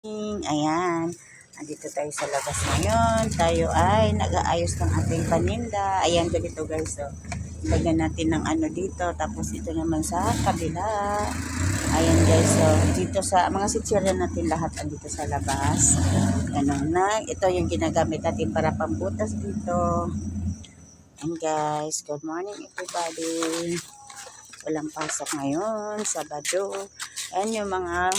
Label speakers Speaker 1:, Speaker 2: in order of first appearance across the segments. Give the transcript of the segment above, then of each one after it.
Speaker 1: Ayan, andito tayo sa labas ngayon. Tayo ay nag-aayos ng ating paninda. Ayan, ganito guys. So, lagyan natin ng ano dito. Tapos ito naman sa kabila. Ayan guys. So, dito sa mga sitsirya natin lahat andito sa labas. Ganun na. Ito yung ginagamit natin para pambutas dito. And guys, good morning everybody. Walang pasok ngayon, Sabado. Ayan yung mga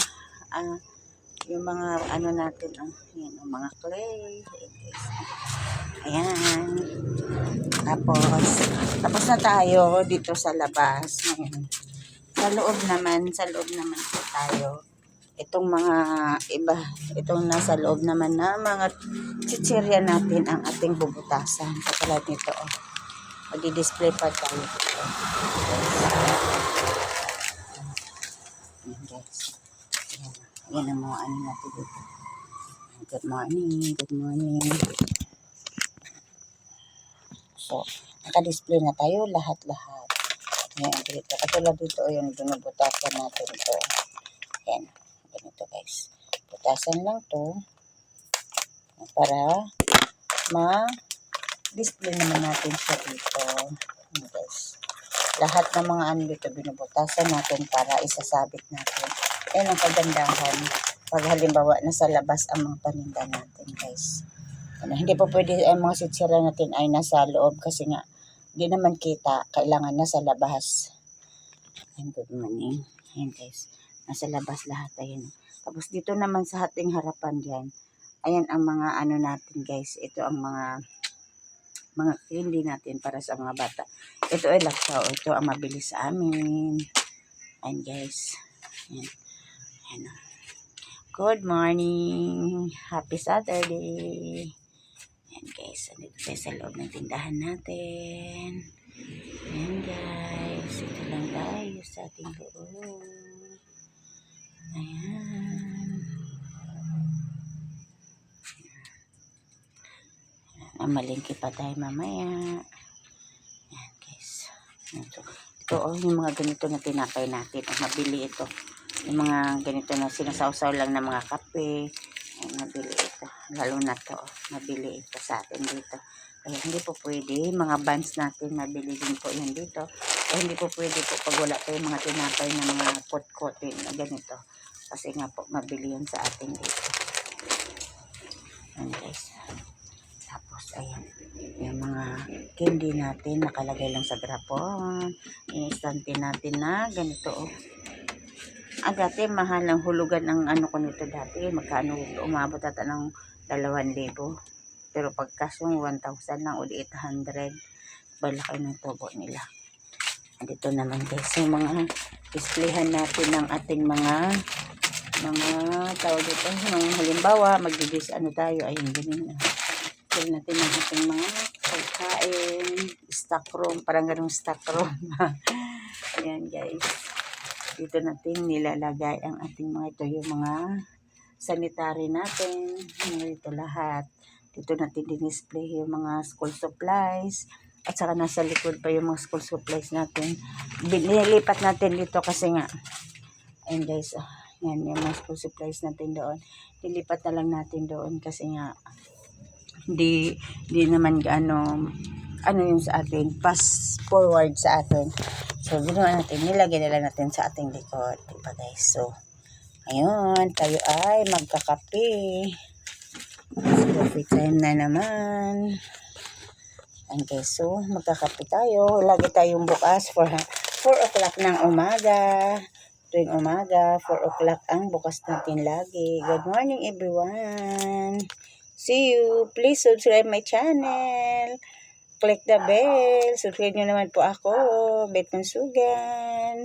Speaker 1: ano natin, yan, yung mga clay. Ayan. Tapos na tayo dito sa labas. Ayan. Sa loob naman po tayo. Itong mga iba, itong nasa loob naman na mga chichirya natin ang ating bubutasan. Katulad nito, Magdi-display pa tayo dito. Ayan guys. Yan ang mga ano natin dito. Good morning. So, naka-display na tayo lahat-lahat. Ayan, dito. Katulad dito, yung binubutasan natin ito. Ayan, ganito guys. Butasan lang to para ma-display naman natin siya dito. Ayan guys. Lahat ng mga ano dito, binubutasan natin para isasabit natin. Ayan ang kagandahan. Pag halimbawa nasa labas ang mga paninda natin guys. Hindi po pwede ang mga sitsira natin ay nasa loob kasi nga hindi naman kita. Kailangan nasa labas. Ayan, good morning. Ayan guys. Nasa labas lahat. Ayan. Tapos dito naman sa ating harapan dyan. Ayan ang mga ano natin guys. Ito ang mga candy natin para sa mga bata. Ito ay laksaw. Ito ang mabilis sa amin. Ayan guys. Ayan. Ayan. Good morning. Happy Saturday. Ayan guys. Andito tayo sa loob ng tindahan natin. Ayan guys. Ito lang tayo sa ating loob. Ayan. Malingki pa tayo mamaya. Ayan guys. Ito yung mga ganito na tinapay natin. Mabili ito. Yung mga ganito na sinasawsaw lang ng mga kape. Ay, mabili ito. Lalo na to. Mabili ito sa atin dito. Kaya hindi po pwede. Mga buns natin, mabili din po yan dito. Kaya hindi po pwede po pag wala po yung mga tinapay na mga pot-cotin na ganito. Kasi nga po, mabili yan sa atin dito. Ayan guys. Tapos, ayan. Yung mga candy natin, nakalagay lang sa grapon. Yung istante natin na ganito dati mahal ang hulugan ng ano ko nito dati. Magkano umabot ata ng 2,000. Pero pagkas yung 1,000 lang o 800. Balaki ng tubo nila. Dito naman guys yung mga displayhan natin ng ating mga tawag dito. Yung halimbawa magdidis ano tayo. Ayun ganun na. Ito natin ang ating mga pagkain. Stock room. Parang ganun stock room. Ayan guys. Dito natin nilalagay ang ating mga ito, yung mga sanitary natin. Ito lahat. Dito natin din-display yung mga school supplies. At saka nasa likod pa yung mga school supplies natin. Binilipat natin dito kasi nga. Ayan guys. Yan yung mga school supplies natin doon. Nilipat na lang natin doon kasi nga hindi naman ano yung sa atin. Pass forward sa atin. So, ginawa natin, nilagay na lang natin sa ating likod. Diba guys? So, ayun, tayo ay magkakape. Coffee time na naman. And guys, so, magkakape tayo. Lagi tayong bukas for 4 o'clock ng umaga. Tuwing umaga, 4 o'clock ang bukas natin lagi. Good morning everyone. See you. Please subscribe my channel. Click the bell. Subscribe nyo naman po ako. Bet Mansugan.